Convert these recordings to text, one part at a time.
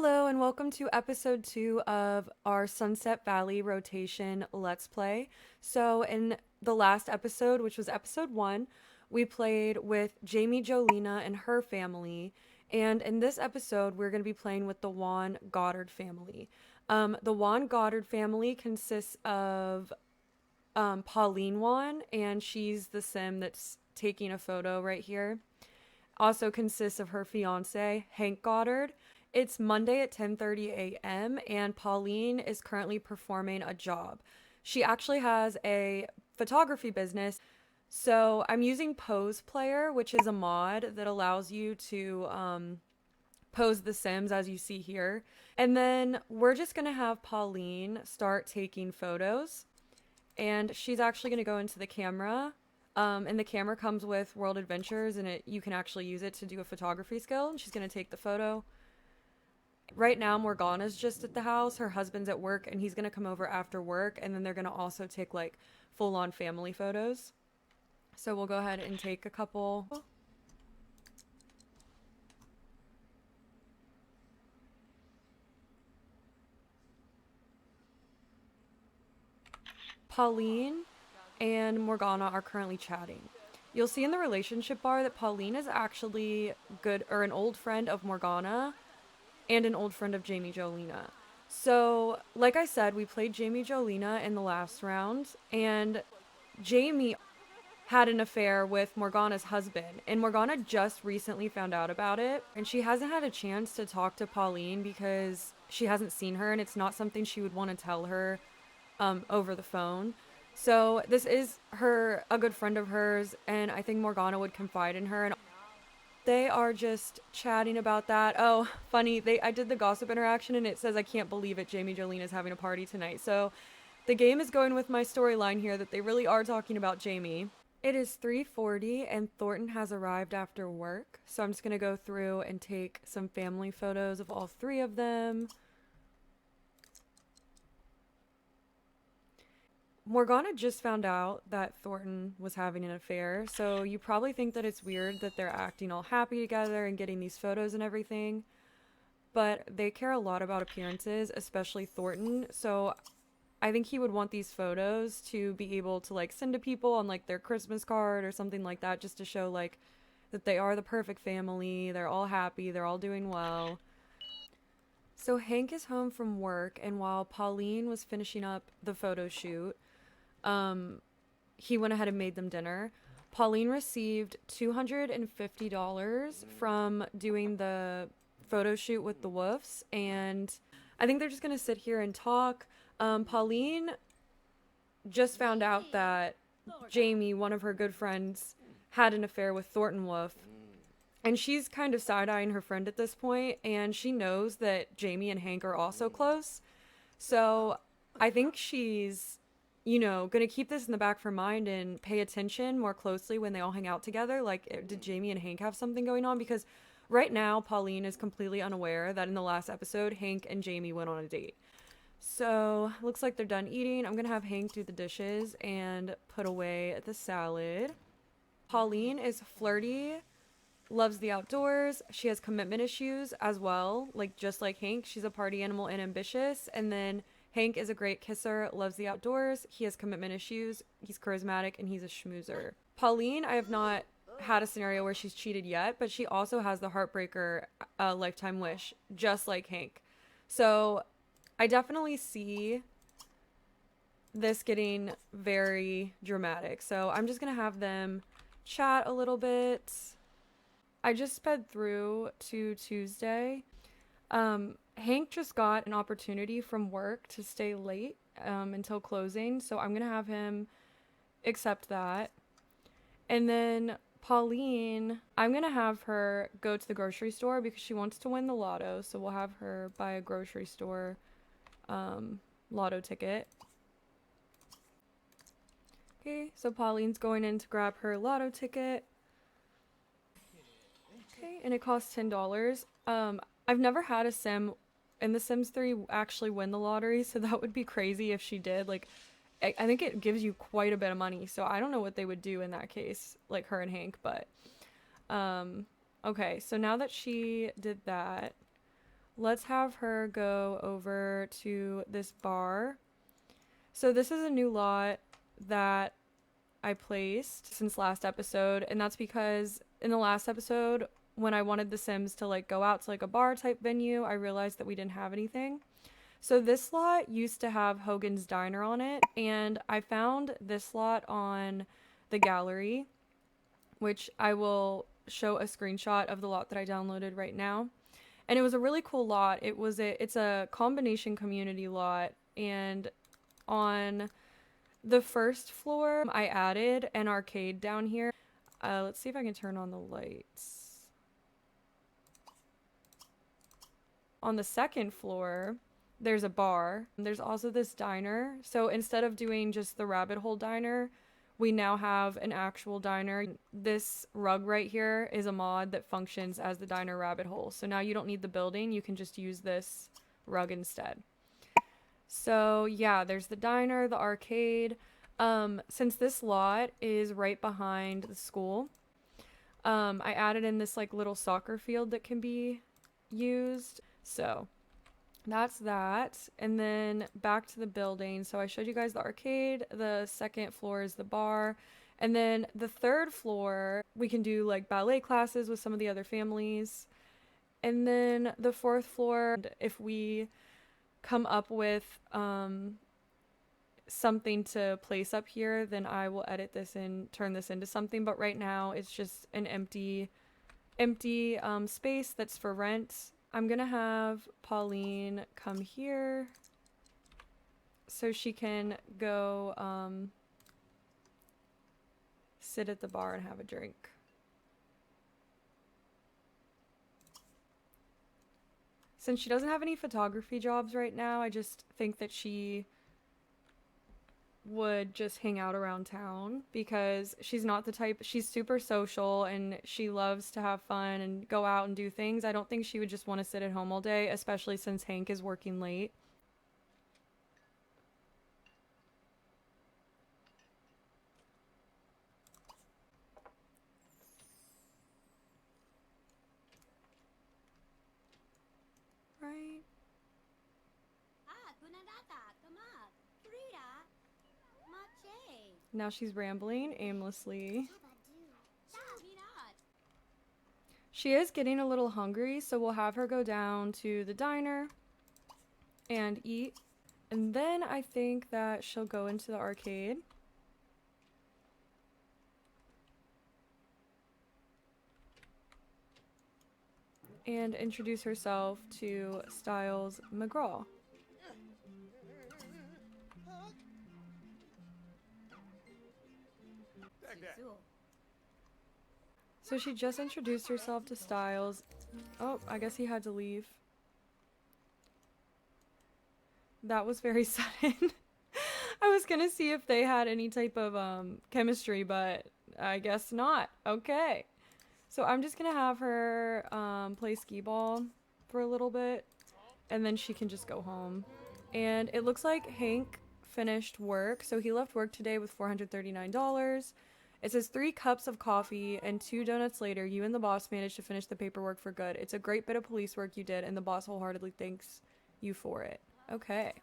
Hello and welcome to episode 2 of our Sunset Valley rotation Let's Play. So in the last episode, which was episode 1, we played with Jamie Jolena and her family. And in this episode, we're going to be playing with the Wan-Goddard family. The Wan-Goddard family consists of Pauline Wan, and she's the sim that's taking a photo right here. Also consists of her fiance, Hank Goddard. It's Monday at 10:30 a.m. and Pauline is currently performing a job. She actually has a photography business. So I'm using Pose Player, which is a mod that allows you to pose the Sims as you see here. And then we're just going to have Pauline start taking photos. And she's actually going to go into the camera. And the camera comes with World Adventures, and you can actually use it to do a photography skill. And she's going to take the photo. Right now, Morgana's just at the house. Her husband's at work, and he's going to come over after work. And then they're going to also take, like, full-on family photos. So we'll go ahead and take a couple. Pauline and Morgana are currently chatting. You'll see in the relationship bar that Pauline is actually an old friend of Morgana and an old friend of Jamie Jolena. So, like I said, we played Jamie Jolena in the last round, and Jamie had an affair with Morgana's husband, and Morgana just recently found out about it, and she hasn't had a chance to talk to Pauline because she hasn't seen her, and it's not something she would want to tell her over the phone. So this is a good friend of hers, and I think Morgana would confide in her, and they are just chatting about that. Oh, funny, I did the gossip interaction, and it says, I can't believe it, Jamie Jolene is having a party tonight. So the game is going with my storyline here that they really are talking about Jamie. It is 3:40 and Thornton has arrived after work. So I'm just going to go through and take some family photos of all three of them. Morgana just found out that Thornton was having an affair, so you probably think that it's weird that they're acting all happy together and getting these photos and everything, but they care a lot about appearances, especially Thornton, so I think he would want these photos to be able to, like, send to people on, like, their Christmas card or something like that, just to show, like, that they are the perfect family, they're all happy, they're all doing well. So Hank is home from work, and while Pauline was finishing up the photo shoot, he went ahead and made them dinner. Pauline received $250 from doing the photo shoot with the Woofs, and I think they're just gonna sit here and talk. Pauline just found out that Jamie, one of her good friends, had an affair with Thornton Woof, and she's kind of side-eyeing her friend at this point, and she knows that Jamie and Hank are also close. So I think she's, gonna keep this in the back of her mind and pay attention more closely when they all hang out together. Like, did Jamie and Hank have something going on? Because right now, Pauline is completely unaware that in the last episode, Hank and Jamie went on a date. So, looks like they're done eating. I'm gonna have Hank do the dishes and put away the salad. Pauline is flirty, loves the outdoors. She has commitment issues as well, just like Hank. She's a party animal and ambitious. And then Hank is a great kisser, loves the outdoors. He has commitment issues. He's charismatic, and he's a schmoozer. Pauline, I have not had a scenario where she's cheated yet, but she also has the heartbreaker lifetime wish, just like Hank. So I definitely see this getting very dramatic. So I'm just going to have them chat a little bit. I just sped through to Tuesday. Hank just got an opportunity from work to stay late until closing, so I'm gonna have him accept that. And then Pauline, I'm gonna have her go to the grocery store because she wants to win the lotto, so we'll have her buy a grocery store lotto ticket. Okay, so Pauline's going in to grab her lotto ticket. Okay, and it costs $10. I've never had a sim in The Sims 3 actually win the lottery, so that would be crazy if she did. Like, I think it gives you quite a bit of money, so I don't know what they would do in that case, like her and Hank, but okay, so now that she did that, let's have her go over to this bar. So this is a new lot that I placed since last episode, and that's because in the last episode, when I wanted the Sims to like go out to like a bar type venue, I realized that we didn't have anything. So this lot used to have Hogan's Diner on it, and I found this lot on the gallery, which I will show a screenshot of the lot that I downloaded right now. And it was a really cool lot. It's a combination community lot, and on the first floor, I added an arcade down here. Let's see if I can turn on the lights. On the second floor, there's a bar. There's also this diner. So instead of doing just the rabbit hole diner, we now have an actual diner. This rug right here is a mod that functions as the diner rabbit hole. So now you don't need the building. You can just use this rug instead. So yeah, there's the diner, the arcade. Since this lot is right behind the school, I added in this like little soccer field that can be used. So that's that. And then back to the building. So I showed you guys the arcade. The second floor is the bar. And then the third floor, we can do like ballet classes with some of the other families. And then the fourth floor, if we come up with something to place up here, then I will edit this and turn this into something. But right now it's just an empty space that's for rent. I'm gonna have Pauline come here so she can go sit at the bar and have a drink. Since she doesn't have any photography jobs right now, I just think that she would just hang out around town, because she's not the type, she's super social and she loves to have fun and go out and do things. I don't think she would just want to sit at home all day, especially since Hank is working late. Right? Now she's rambling aimlessly. She is getting a little hungry, so we'll have her go down to the diner and eat. And then I think that she'll go into the arcade. And introduce herself to Styles McGraw. So she just introduced herself to Styles. Oh, I guess he had to leave. That was very sudden. I was gonna see if they had any type of chemistry, but I guess not. Okay. So I'm just gonna have her play skee ball for a little bit, and then she can just go home. And it looks like Hank finished work. So he left work today with $439. It says 3 cups of coffee and 2 donuts later, you and the boss managed to finish the paperwork for good. It's a great bit of police work you did, and the boss wholeheartedly thanks you for it. Okay.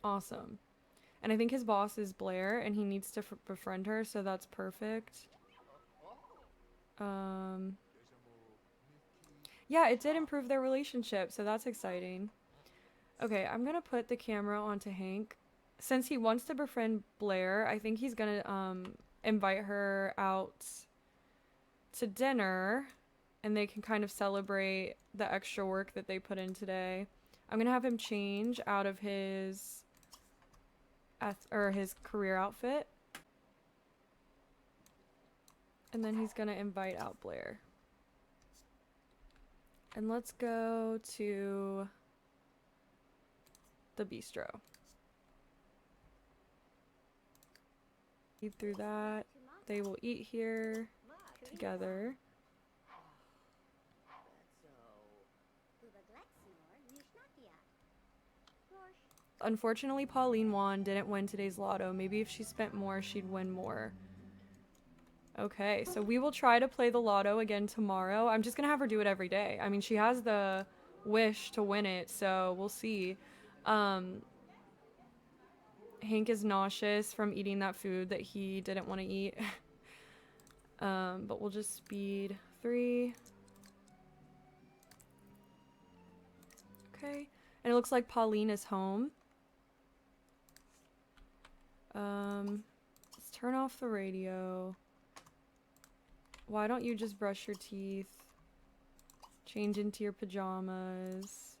Awesome. And I think his boss is Blair, and he needs to befriend her, so that's perfect. Yeah, it did improve their relationship, so that's exciting. Okay, I'm gonna put the camera onto Hank. Since he wants to befriend Blair, I think he's gonna invite her out to dinner, and they can kind of celebrate the extra work that they put in today. I'm gonna have him change out of his career outfit, and then he's gonna invite out Blair. And let's go to the bistro. Eat through that. They will eat here together. Unfortunately, Pauline won, didn't win today's lotto. Maybe if she spent more, she'd win more. Okay, so we will try to play the lotto again tomorrow. I'm just gonna have her do it every day. I mean, she has the wish to win it, so we'll see. Hank is nauseous from eating that food that he didn't want to eat. But we'll just speed 3. Okay. And it looks like Pauline is home. Let's turn off the radio. Why don't you just brush your teeth? Change into your pajamas.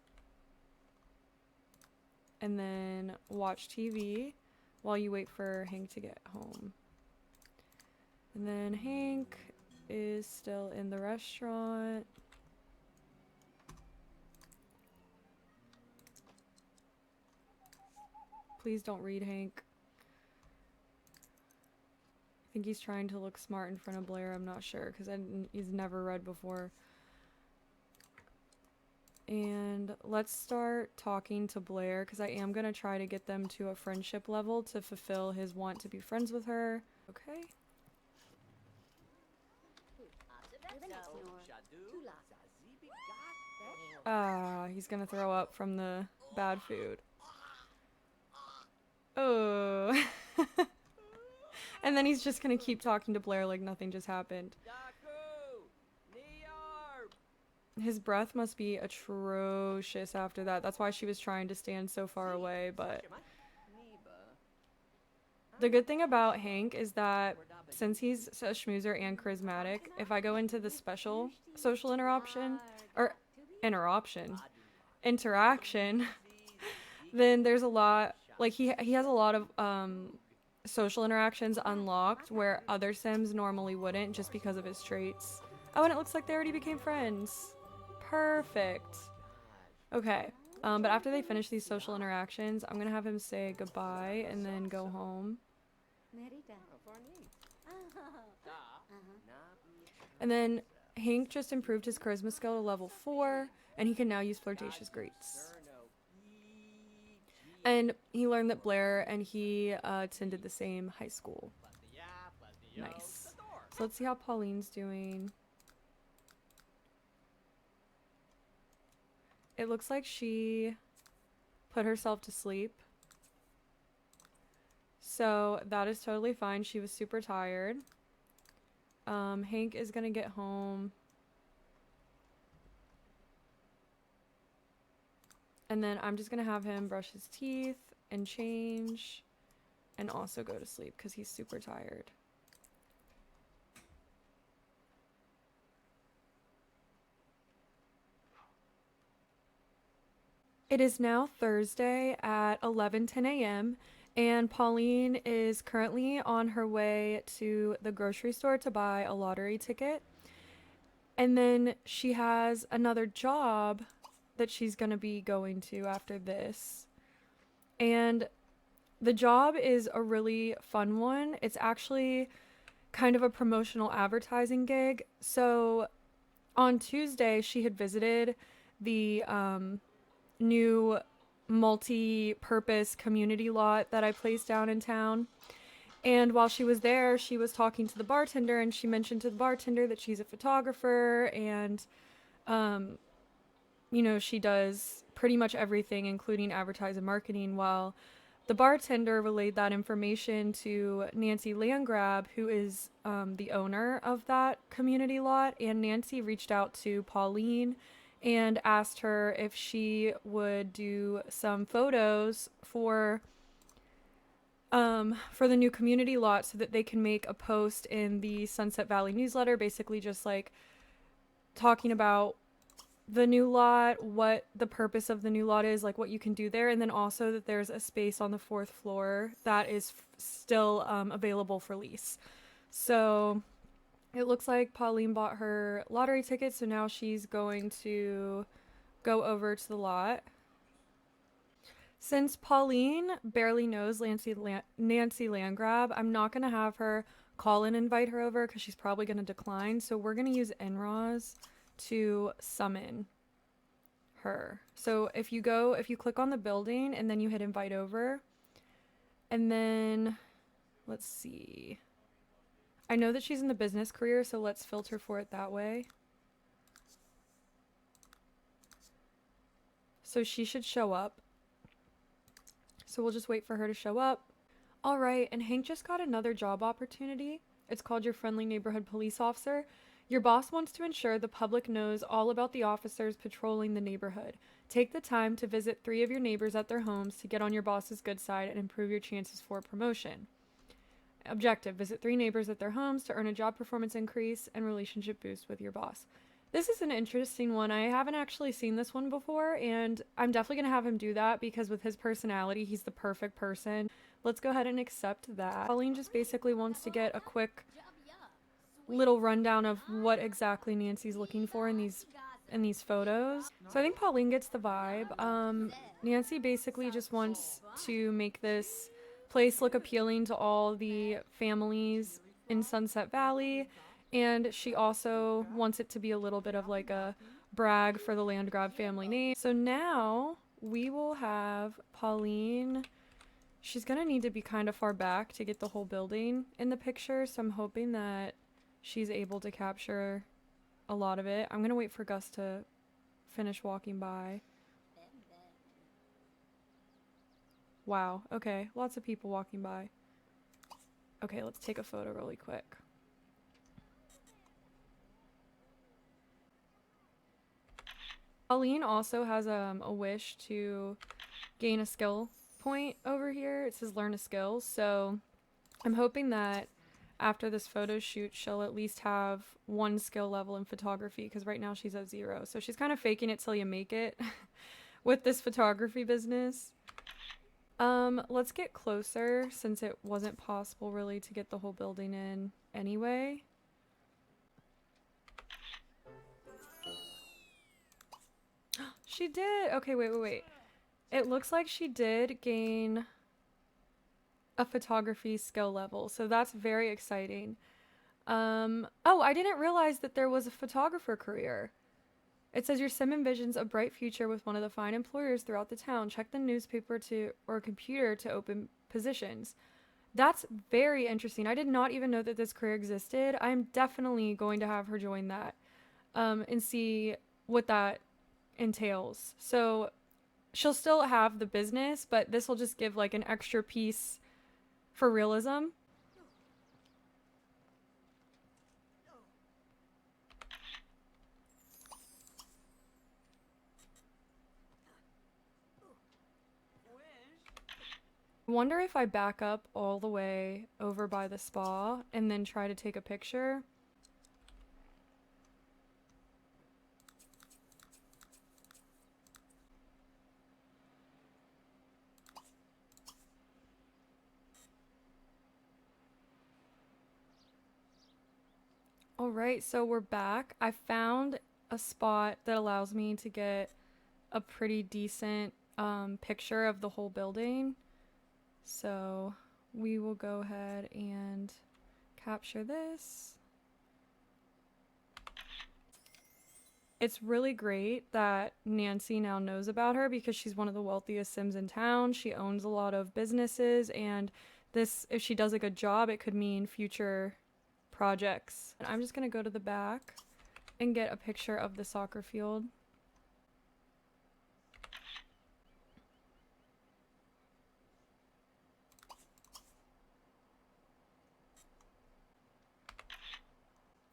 And then watch TV while you wait for Hank to get home. And then Hank is still in the restaurant. Please don't read, Hank. I think he's trying to look smart in front of Blair. I'm not sure because he's never read before. And let's start talking to Blair because I am going to try to get them to a friendship level to fulfill his want to be friends with her. Okay. He's going to throw up from the bad food. Oh. And then he's just going to keep talking to Blair like nothing just happened. His breath must be atrocious after that. That's why she was trying to stand so far away, but the good thing about Hank is that since he's a schmoozer and charismatic, if I go into the special social interaction, then there's a lot, like he has a lot of social interactions unlocked where other Sims normally wouldn't just because of his traits. Oh, and it looks like they already became friends. Perfect. Okay. But after they finish these social interactions, I'm gonna have him say goodbye and then go home. And then Hank just improved his charisma skill to level 4, and he can now use flirtatious greets. And he learned that Blair and he attended the same high school. Nice. So let's see how Pauline's doing. It looks like she put herself to sleep. So that is totally fine. She was super tired. Hank is gonna get home. And then I'm just gonna have him brush his teeth and change and also go to sleep because he's super tired. It is now Thursday at 11:10 a.m. and Pauline is currently on her way to the grocery store to buy a lottery ticket. And then she has another job that she's going to be going to after this. And the job is a really fun one. It's actually kind of a promotional advertising gig. So on Tuesday, she had visited the new multi-purpose community lot that I placed down in town. And while she was there, she was talking to the bartender, and she mentioned to the bartender that she's a photographer and, you know, she does pretty much everything, including advertising and marketing, while the bartender relayed that information to Nancy Landgrab, who is the owner of that community lot. And Nancy reached out to Pauline and asked her if she would do some photos for the new community lot so that they can make a post in the Sunset Valley newsletter, basically just like talking about the new lot, what the purpose of the new lot is, like what you can do there, and then also that there's a space on the 4th floor that is still available for lease. So it looks like Pauline bought her lottery ticket, so now she's going to go over to the lot. Since Pauline barely knows Nancy Landgrab, I'm not going to have her call and invite her over because she's probably going to decline. So we're going to use NRAAS to summon her. So if you click on the building and then you hit invite over, and then let's see. I know that she's in the business career, so let's filter for it that way. So she should show up. So we'll just wait for her to show up. All right, and Hank just got another job opportunity. It's called your friendly neighborhood police officer. Your boss wants to ensure the public knows all about the officers patrolling the neighborhood. Take the time to visit 3 of your neighbors at their homes to get on your boss's good side and improve your chances for promotion. Objective: visit 3 neighbors at their homes to earn a job performance increase and relationship boost with your boss. This is an interesting one. I haven't actually seen this one before, and I'm definitely going to have him do that because with his personality, he's the perfect person. Let's go ahead and accept that. Pauline just basically wants to get a quick little rundown of what exactly Nancy's looking for in these photos. So I think Pauline gets the vibe. Nancy basically just wants to make this place look appealing to all the families in Sunset Valley, and she also wants it to be a little bit of like a brag for the land grab family name. So now we will have Pauline. She's gonna need to be kind of far back to get the whole building in the picture, so I'm hoping that she's able to capture a lot of it. I'm gonna wait for Gus to finish walking by. Wow, okay, lots of people walking by. Okay, let's take a photo really quick. Pauline also has a wish to gain a skill point over here. It says learn a skill, so I'm hoping that after this photo shoot she'll at least have 1 skill level in photography, because right now she's at 0, so she's kind of faking it till you make it with this photography business. Let's get closer since it wasn't possible really to get the whole building in anyway. She did! Okay, wait. It looks like she did gain a photography skill level, so that's very exciting. Oh, I didn't realize that there was a photographer career. It says your sim envisions a bright future with one of the fine employers throughout the town. Check the newspaper or computer to open positions. That's very interesting. I did not even know that this career existed. I'm definitely going to have her join that and see what that entails. So she'll still have the business, but this will just give like an extra piece for realism. I wonder if I back up all the way over by the spa and then try to take a picture. Alright, so we're back. I found a spot that allows me to get a pretty decent picture of the whole building. So we will go ahead and capture this. It's really great that Nancy now knows about her because she's one of the wealthiest Sims in town. She owns a lot of businesses, and this, if she does a good job, it could mean future projects. And I'm just gonna go to the back and get a picture of the soccer field.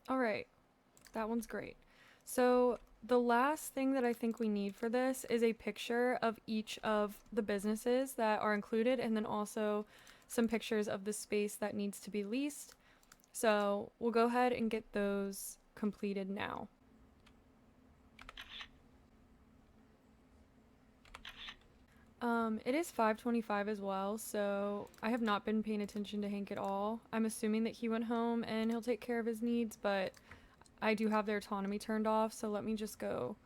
Alright, that one's great. So the last thing that I think we need for this is a picture of each of the businesses that are included, and then also some pictures of the space that needs to be leased. So we'll go ahead and get those completed now. It is 5:25 as well, so I have not been paying attention to Hank at all. I'm assuming that he went home and he'll take care of his needs, but I do have their autonomy turned off, so let me just go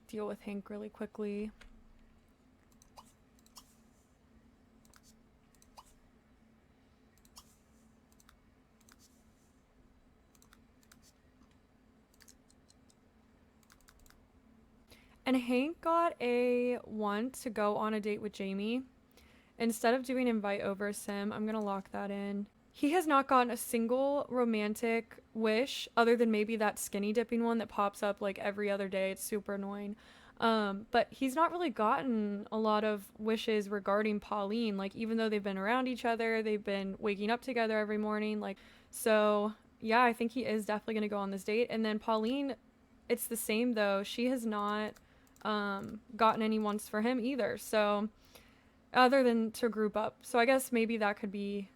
deal with Hank really quickly. And Hank got a want to go on a date with Jamie. Instead of doing invite over sim, I'm gonna lock that in. He has not gotten a single romantic wish other than maybe that skinny dipping one that pops up like every other day. It's super annoying. But he's not really gotten a lot of wishes regarding Pauline. Like, even though they've been around each other, they've been waking up together every morning. Like, so yeah, I think he is definitely going to go on this date. And then Pauline, it's the same though. She has not gotten any wants for him either. So, other than to group up. So, I guess maybe that could be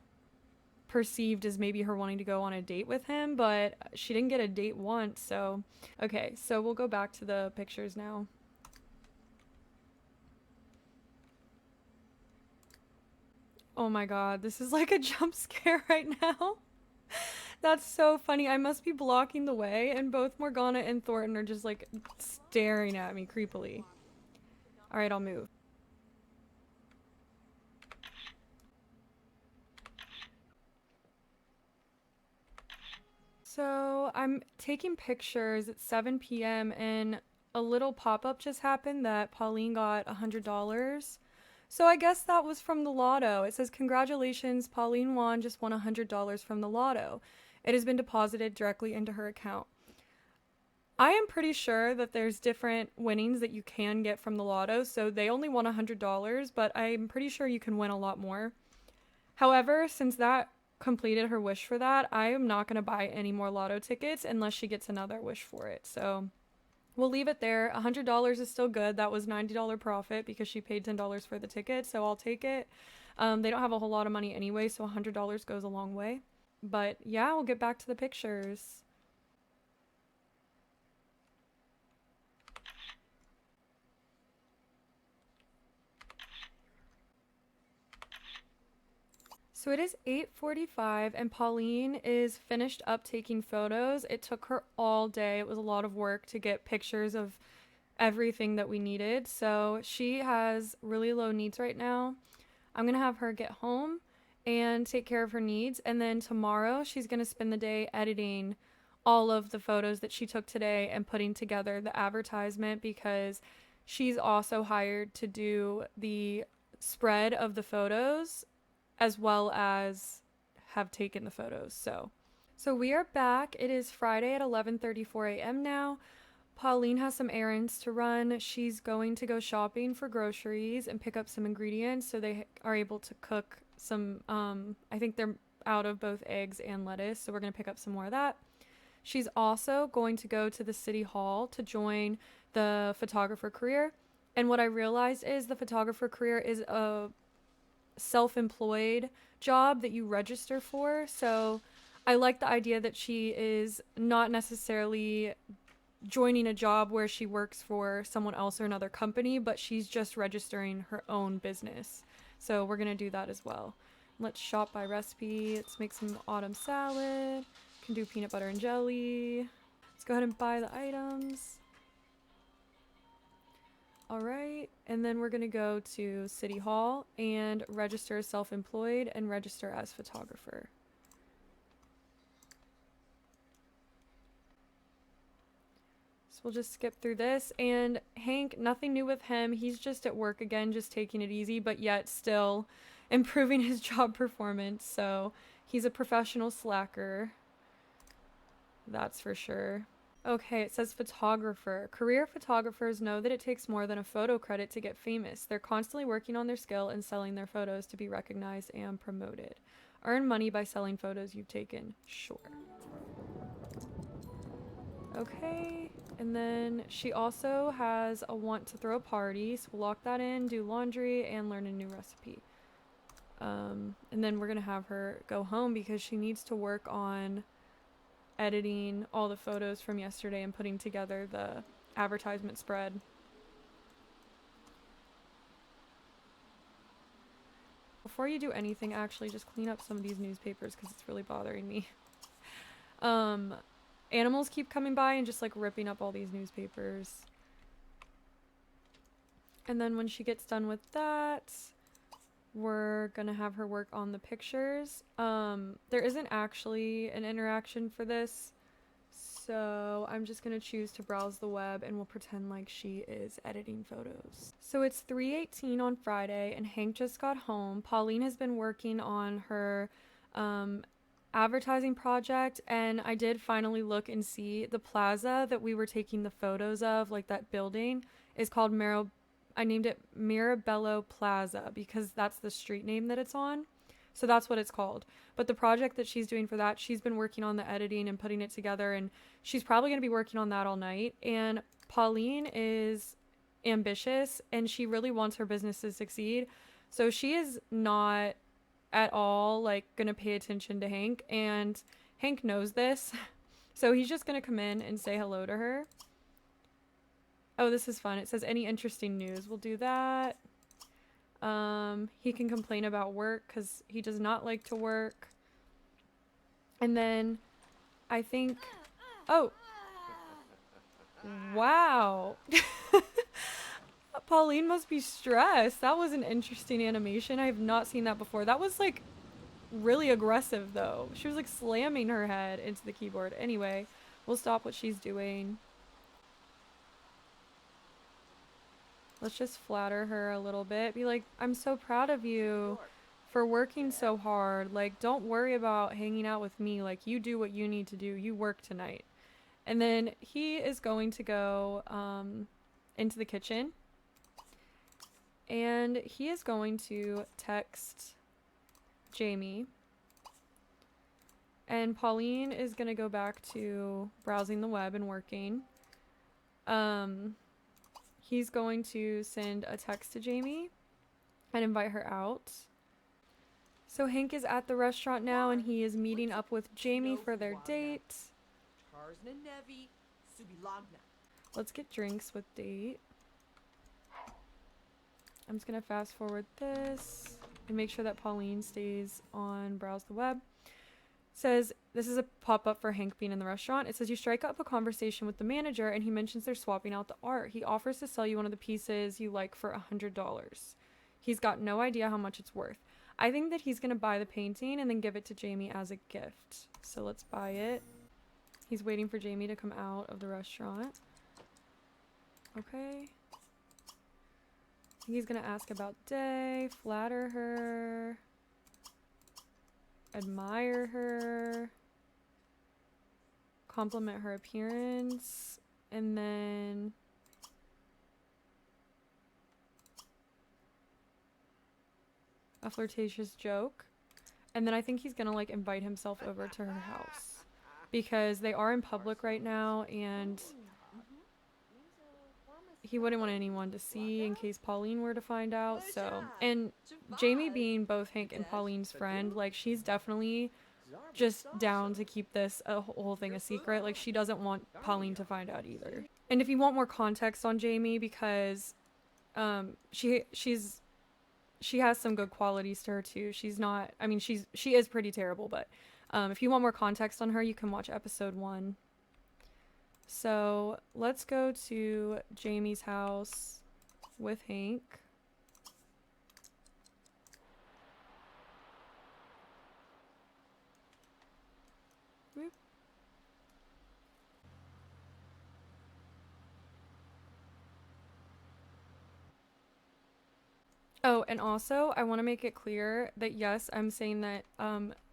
perceived as maybe her wanting to go on a date with him, but she didn't get a date once. So, okay, so we'll go back to the pictures now. Oh my god, this is like a jump scare right now. That's so funny. I must be blocking the way, and both Morgana and Thornton are just like staring at me creepily. Alright, I'll move. So I'm taking pictures at 7 p.m. and a little pop-up just happened that Pauline got $100. So I guess that was from the lotto. It says, "Congratulations, Pauline Wan just won $100 from the lotto. It has been deposited directly into her account." I am pretty sure that there's different winnings that you can get from the lotto. So they only won $100, but I'm pretty sure you can win a lot more. However, since that completed her wish for that, I am not going to buy any more lotto tickets unless she gets another wish for it. So we'll leave it there. $100 is still good. That was $90 profit because she paid $10 for the ticket, so I'll take it. They don't have a whole lot of money anyway, so $100 goes a long way. But yeah, we'll get back to the pictures. So it is 8:45 and Pauline is finished up taking photos. It took her all day. It was a lot of work to get pictures of everything that we needed. So she has really low needs right now. I'm going to have her get home and take care of her needs. And then tomorrow she's going to spend the day editing all of the photos that she took today and putting together the advertisement because she's also hired to do the spread of the photos as well as have taken the photos. So we are back. It is Friday at 11:34 a.m. now. Pauline has some errands to run. She's going to go shopping for groceries and pick up some ingredients so they are able to cook some I think they're out of both eggs and lettuce, so we're going to pick up some more of that. She's also going to go to the city hall to join the photographer career. And what I realized is the photographer career is a self-employed job that you register for. So I like the idea that she is not necessarily joining a job where she works for someone else or another company, but she's just registering her own business. So we're going to do that as well. Let's shop by recipe. Let's make some autumn salad. Can do peanut butter and jelly. Let's go ahead and buy the items. All right, and then we're gonna go to City Hall and register as self-employed and register as photographer. So we'll just skip through this. And Hank, nothing new with him. He's just at work again, just taking it easy, but yet still improving his job performance. So he's a professional slacker. That's for sure. Okay, it says photographer. Career photographers know that it takes more than a photo credit to get famous. They're constantly working on their skill and selling their photos to be recognized and promoted. Earn money by selling photos you've taken. Sure. Okay, and then she also has a want to throw a party, so we'll lock that in, do laundry, and learn a new recipe. And then we're gonna have her go home because she needs to work on editing all the photos from yesterday and putting together the advertisement spread. Before you do anything, actually just clean up some of these newspapers because it's really bothering me. Animals keep coming by and just like ripping up all these newspapers. And then when she gets done with that, we're gonna have her work on the pictures. There isn't actually an interaction for this, so I'm just gonna choose to browse the web and we'll pretend like she is editing photos. So it's 3:18 on Friday and Hank just got home. Pauline has been working on her advertising project, and I did finally look and see the plaza that we were taking the photos of, like that building, is called I named it Mirabello Plaza because that's the street name that it's on. So that's what it's called. But the project that she's doing for that, she's been working on the editing and putting it together, and she's probably going to be working on that all night. And Pauline is ambitious and she really wants her business to succeed. So she is not at all like gonna pay attention to Hank, and Hank knows this. So he's just gonna come in and say hello to her. Oh, this is fun. It says any interesting news. We'll do that. He can complain about work because he does not like to work. And then I think, oh, wow. Pauline must be stressed. That was an interesting animation. I have not seen that before. That was like really aggressive though. She was like slamming her head into the keyboard. Anyway, we'll stop what she's doing. Let's just flatter her a little bit. Be like, I'm so proud of you for working so hard. Like, don't worry about hanging out with me. Like, you do what you need to do. You work tonight. And then he is going to go into the kitchen. And he is going to text Jamie. And Pauline is going to go back to browsing the web and working. He's going to send a text to Jamie and invite her out. So Hank is at the restaurant now and he is meeting up with Jamie for their date. Let's get drinks with date. I'm just going to fast forward this and make sure that Pauline stays on browse the web. Says, this is a pop-up for Hank being in the restaurant. It says you strike up a conversation with the manager and he mentions they're swapping out the art. He offers to sell you one of the pieces you like for $100. He's got no idea how much it's worth. I think that he's going to buy the painting and then give it to Jamie as a gift. So let's buy it. He's waiting for Jamie to come out of the restaurant. Okay. He's going to ask about day, flatter her, admire her, compliment her appearance, and then a flirtatious joke. And then I think he's gonna like invite himself over to her house because they are in public right now and he wouldn't want anyone to see in case Pauline were to find out. So, and Jamie being both Hank and Pauline's friend, like she's definitely just down to keep this whole thing a secret. Like she doesn't want Pauline to find out either. And if you want more context on Jamie, because she has some good qualities to her too. She's not, I mean, she is pretty terrible, but if you want more context on her, you can watch episode 1. So let's go to Jamie's house with Hank. Whoop. Oh, and also I want to make it clear that yes, I'm saying that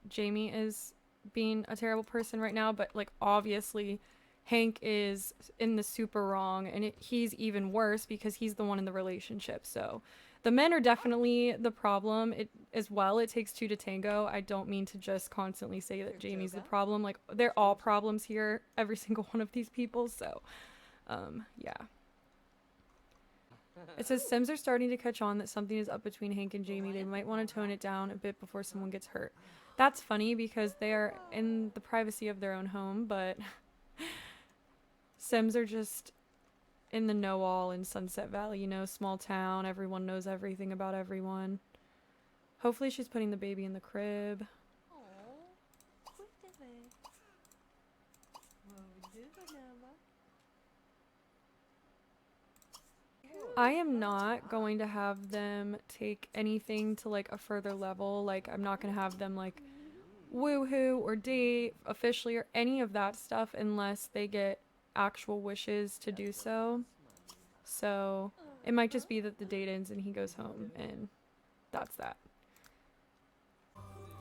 Jamie is being a terrible person right now, but like obviously Hank is in the super wrong, and he's even worse because he's the one in the relationship. So the men are definitely the problem as well. It takes two to tango. I don't mean to just constantly say that Jamie's the problem. Like they're all problems here, every single one of these people. So yeah. It says Sims are starting to catch on that something is up between Hank and Jamie. They might want to tone it down a bit before someone gets hurt. That's funny because they are in the privacy of their own home, but Sims are just in the know-all in Sunset Valley, you know, small town. Everyone knows everything about everyone. Hopefully she's putting the baby in the crib. I am not going to have them take anything to like a further level. Like I'm not going to have them like woohoo or date officially or any of that stuff unless they get actual wishes to do so. So it might just be that the date ends and he goes home and that's that.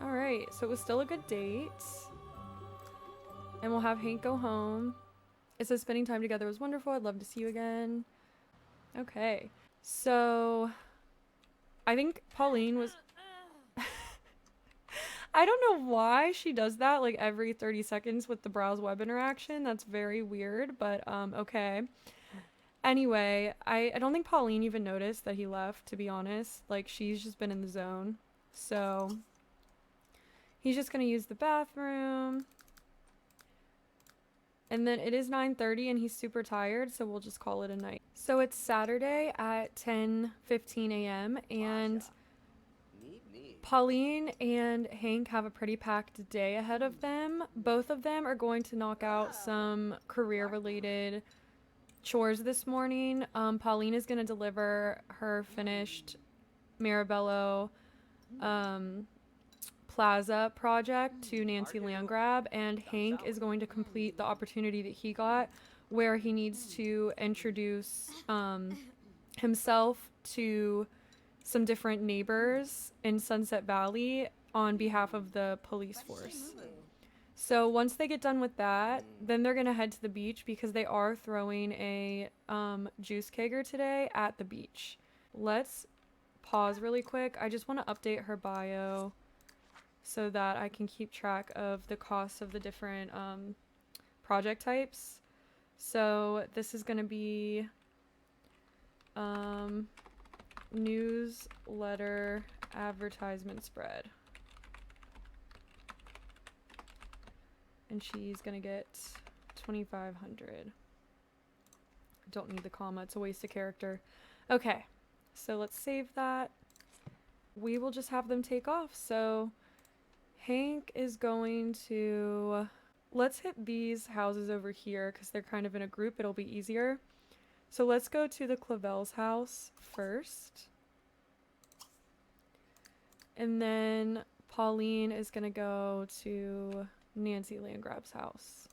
Alright, so it was still a good date. And we'll have Hank go home. It says spending time together was wonderful. I'd love to see you again. Okay. So I think Pauline was I don't know why she does that like every 30 seconds with the browse web interaction. That's very weird, but okay. Anyway, I don't think Pauline even noticed that he left, to be honest. Like, she's just been in the zone. So he's just gonna use the bathroom. And then it is 9:30 and he's super tired, so we'll just call it a night. So it's Saturday at 10:15 a.m. and Pauline and Hank have a pretty packed day ahead of them. Both of them are going to knock out some career-related chores this morning. Pauline is going to deliver her finished Marabello Plaza project to Nancy Landgrab, and Hank is going to complete the opportunity that he got where he needs to introduce himself to some different neighbors in Sunset Valley on behalf of the police force. So once they get done with that, then they're going to head to the beach because they are throwing a juice kegger today at the beach. Let's pause really quick. I just want to update her bio so that I can keep track of the costs of the different project types. So this is going to be newsletter advertisement spread. And she's going to get 2,500. Don't need the comma. It's a waste of character. Okay. So let's save that. We will just have them take off. So Hank is going to... Let's hit these houses over here because they're kind of in a group. It'll be easier. So let's go to the Clavel's house first. And then Pauline is going to go to Nancy Landgrab's house.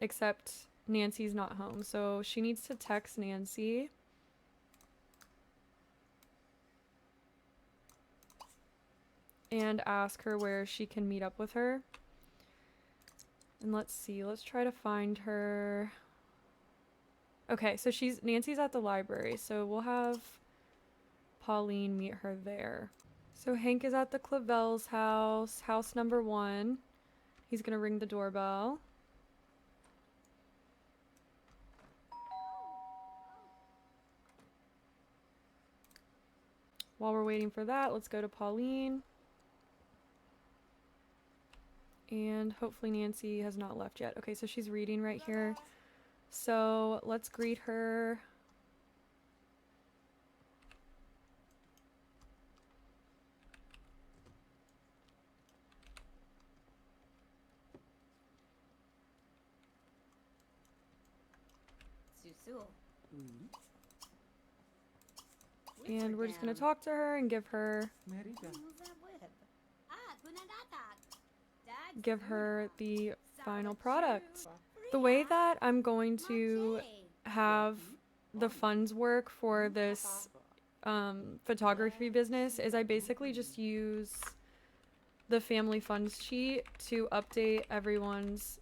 Except Nancy's not home. So she needs to text Nancy. And ask her where she can meet up with her. And let's see. Let's try to find her. Okay, so Nancy's at the library. So we'll have Pauline meet her there. So Hank is at the Clavel's house, house number 1. He's going to ring the doorbell. While we're waiting for that, let's go to Pauline. And hopefully Nancy has not left yet. Okay, so she's reading right here. So let's greet her. And we're just going to talk to her and give her the final product. The way that I'm going to have the funds work for this photography business is I basically just use the family funds sheet to update everyone's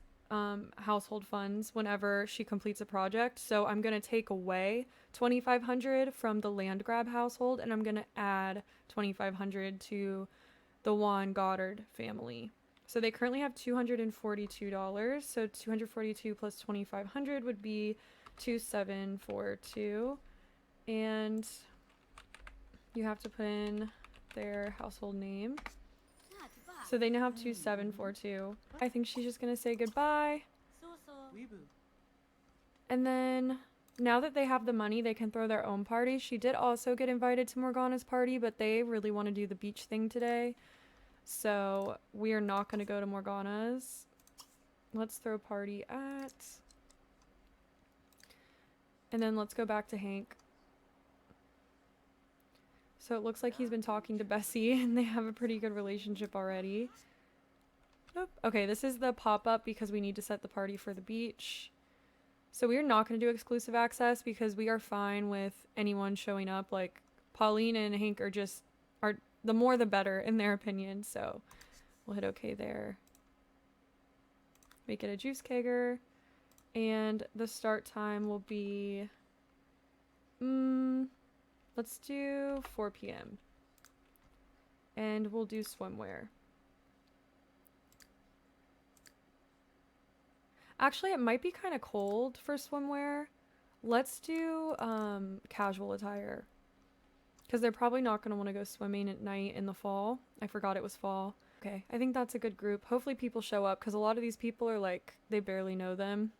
household funds whenever she completes a project. So I'm going to take away 2,500 from the Landgrab household and I'm going to add 2,500 to the Wan-Goddard family. So they currently have $242. So 242 plus 2,500 would be 2,742. And you have to put in their household name. So they now have 2,742. I think she's just going to say goodbye. And then now that they have the money, they can throw their own party. She did also get invited to Morgana's party, but they really want to do the beach thing today. So we are not going to go to Morgana's. Let's throw a party at. And then let's go back to Hank. So it looks like he's been talking to Bessie and they have a pretty good relationship already. Nope. Okay, this is the pop-up because we need to set the party for the beach. So we are not going to do exclusive access because we are fine with anyone showing up. Like Pauline and Hank are the more the better in their opinion. So we'll hit okay there. Make it a juice kegger. And the start time will be, let's do 4 p.m. And we'll do swimwear. Actually, it might be kind of cold for swimwear. Let's do casual attire. Because they're probably not going to want to go swimming at night in the fall. I forgot it was fall. Okay, I think that's a good group. Hopefully people show up, because a lot of these people are like, they barely know them.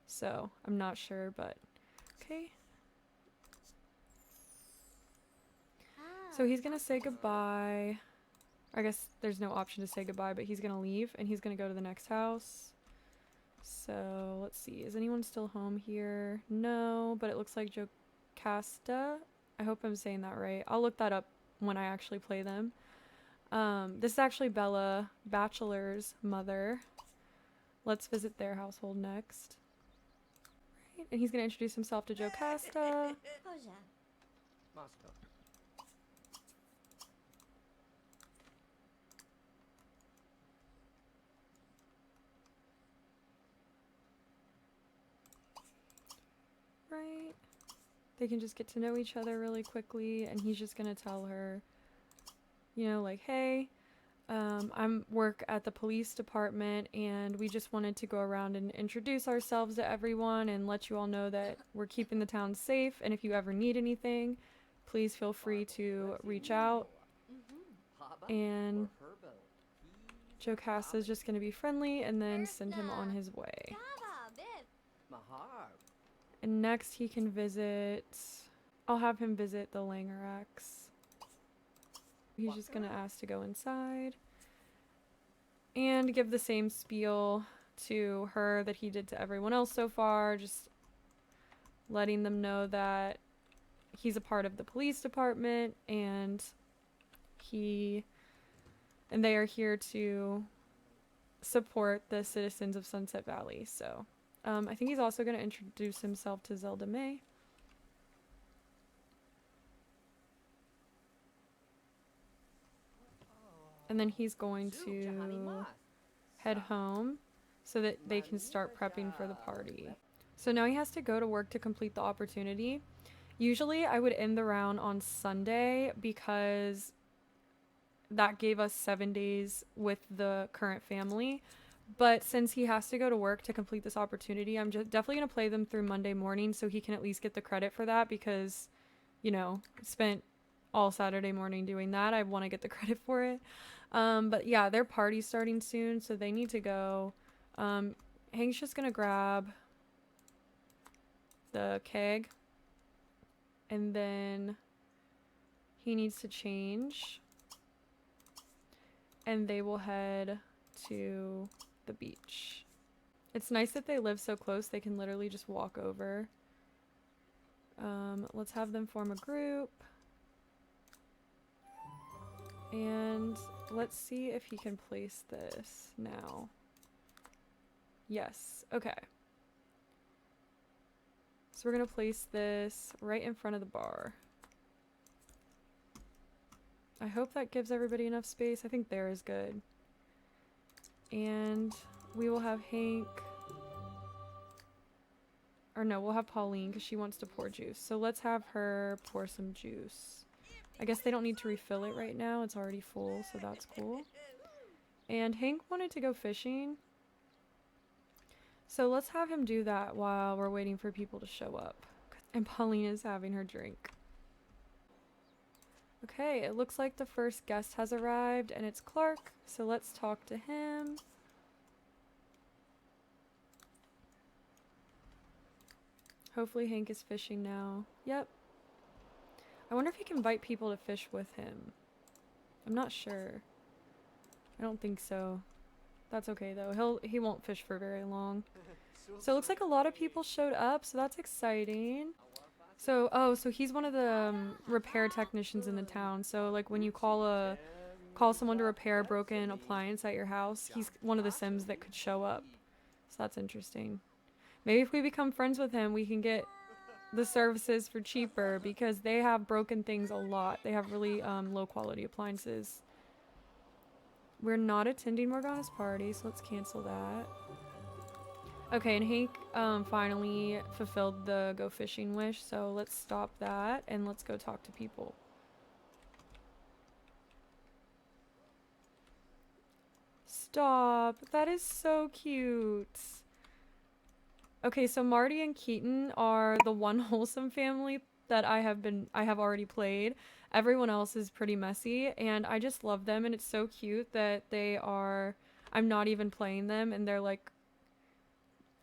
So, I'm not sure, but okay. So he's going to say goodbye. I guess there's no option to say goodbye, but he's going to leave, and he's going to go to the next house. So, let's see. Is anyone still home here? No, but it looks like Jocasta. I hope I'm saying that right. I'll look that up when I actually play them. This is actually Bella, Bachelor's mother. Let's visit their household next. Right, and he's going to introduce himself to Jocasta. Right. They can just get to know each other really quickly, and he's just going to tell her, you know, like, hey, I'm work at the police department, and we just wanted to go around and introduce ourselves to everyone and let you all know that we're keeping the town safe, and if you ever need anything, please feel free to reach out. And Jocasta is just going to be friendly and then send him on his way. And next he can visit, I'll have him visit the Langeraks. He's just going to ask to go inside and give the same spiel to her that he did to everyone else so far, just letting them know that he's a part of the police department and they are here to support the citizens of Sunset Valley. So I think he's also going to introduce himself to Zelda May. And then he's going to head home so that they can start prepping for the party. So now he has to go to work to complete the opportunity. Usually I would end the round on Sunday because that gave us 7 days with the current family. But since he has to go to work to complete this opportunity, I'm just definitely going to play them through Monday morning so he can at least get the credit for that because, you know, spent all Saturday morning doing that. I want to get the credit for it. But yeah, their party's starting soon, so they need to go. Hank's just going to grab the keg, and then he needs to change, and they will head to the beach. It's nice that they live so close, they can literally just walk over. Let's have them form a group. And let's see if he can place this now. Yes, okay. So we're gonna place this right in front of the bar. I hope that gives everybody enough space. I think there is good. And we will have Hank, or no, we'll have Pauline because she wants to pour juice. So let's have her pour some juice. I guess they don't need to refill it right now. It's already full, so that's cool. And Hank wanted to go fishing. So let's have him do that while we're waiting for people to show up. And Pauline is having her drink. Okay, it looks like the first guest has arrived, and it's Clark. So let's talk to him. Hopefully Hank is fishing now. Yep. I wonder if he can invite people to fish with him. I'm not sure. I don't think so. That's okay though. He won't fish for very long. So it looks like a lot of people showed up, so that's exciting. So so he's one of the repair technicians in the town. So like when you call someone to repair a broken appliance at your house, he's one of the Sims that could show up. So that's interesting. Maybe if we become friends with him, we can get the services for cheaper because they have broken things a lot. They have really low quality appliances. We're not attending Morgana's party, so let's cancel that. Okay, and Hank finally fulfilled the go fishing wish, so let's stop that and let's go talk to people. Stop. That is so cute. Okay, so Marty and Keaton are the one wholesome family that I have already played. Everyone else is pretty messy, and I just love them, and it's so cute that I'm not even playing them, and they're like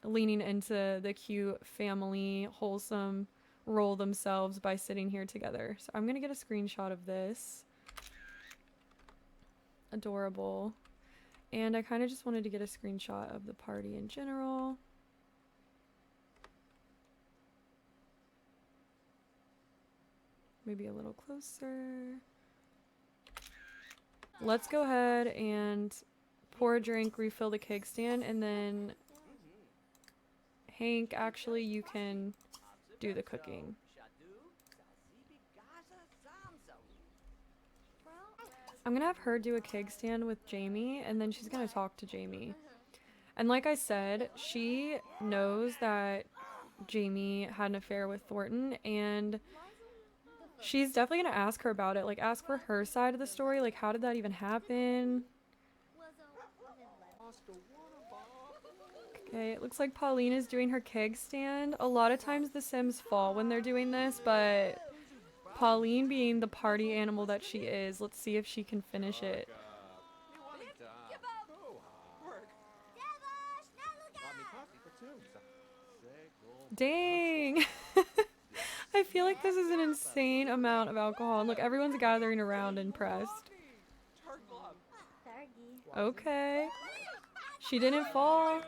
leaning into the cute family wholesome role themselves by sitting here together. So I'm gonna get a screenshot of this. Adorable. And I kind of just wanted to get a screenshot of the party in general. Maybe a little closer. Let's go ahead and pour a drink, refill the keg stand, and then Hank, actually, you can do the cooking. I'm gonna have her do a keg stand with Jamie, and then she's gonna talk to Jamie. And like I said, she knows that Jamie had an affair with Thornton, and she's definitely gonna ask her about it. Like, ask for her side of the story. Like, how did that even happen? Okay, it looks like Pauline is doing her keg stand. A lot of times the Sims fall when they're doing this, but Pauline, being the party animal that she is, let's see if she can finish it. Dang! I feel like this is an insane amount of alcohol. And look, everyone's gathering around impressed. Okay. She didn't fall.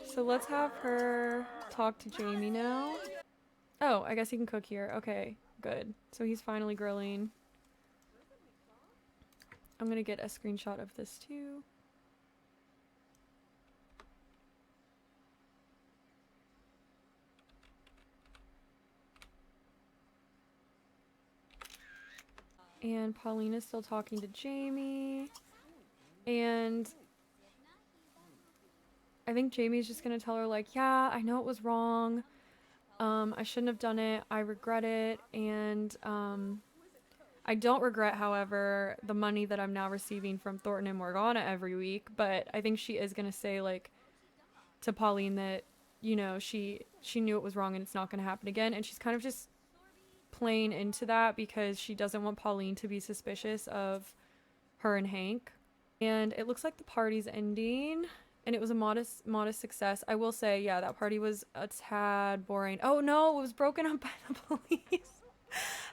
So let's have her talk to Jamie now. Oh, I guess he can cook here. Okay, good. So he's finally grilling. I'm gonna get a screenshot of this too. And Pauline is still talking to Jamie. And I think Jamie's just gonna tell her, like, yeah, I know it was wrong. I shouldn't have done it. I regret it. And I don't regret, however, the money that I'm now receiving from Thornton and Morgana every week. But I think she is gonna say, like, to Pauline that, you know, she knew it was wrong and it's not gonna happen again. And she's kind of just playing into that because she doesn't want Pauline to be suspicious of her and Hank. And it looks like the party's ending, and it was a modest success. I will say, yeah, that party was a tad boring. Oh no, it was broken up by the police.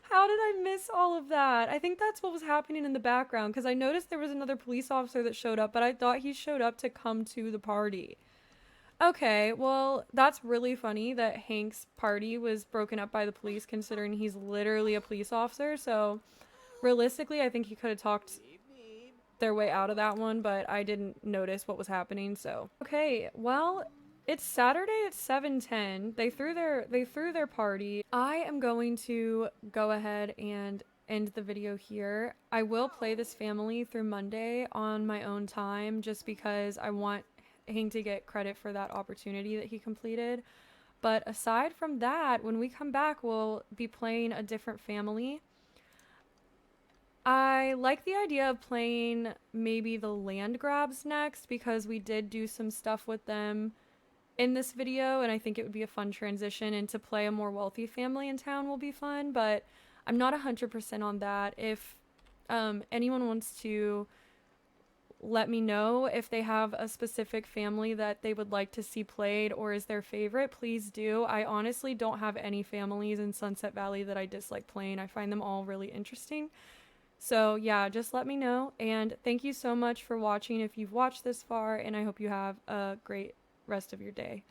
How did I miss all of that? I think that's what was happening in the background, because I noticed there was another police officer that showed up, but I thought he showed up to come to the party. Okay, well, that's really funny that Hank's party was broken up by the police, considering he's literally a police officer. So realistically, I think he could have talked their way out of that one, but I didn't notice what was happening. So okay, well, it's Saturday at 7:10. They threw their party. I am going to go ahead and end the video here. I will play this family through Monday on my own time, just because I want Hank to get credit for that opportunity that he completed. But aside from that, when we come back, we'll be playing a different family. I like the idea of playing maybe the land grabs next, because we did do some stuff with them in this video, and I think it would be a fun transition, and to play a more wealthy family in town will be fun, but I'm not 100% on that. If anyone wants to let me know if they have a specific family that they would like to see played or is their favorite, please do. I honestly don't have any families in Sunset Valley that I dislike playing. I find them all really interesting. So yeah, just let me know, and thank you so much for watching if you've watched this far, and I hope you have a great rest of your day.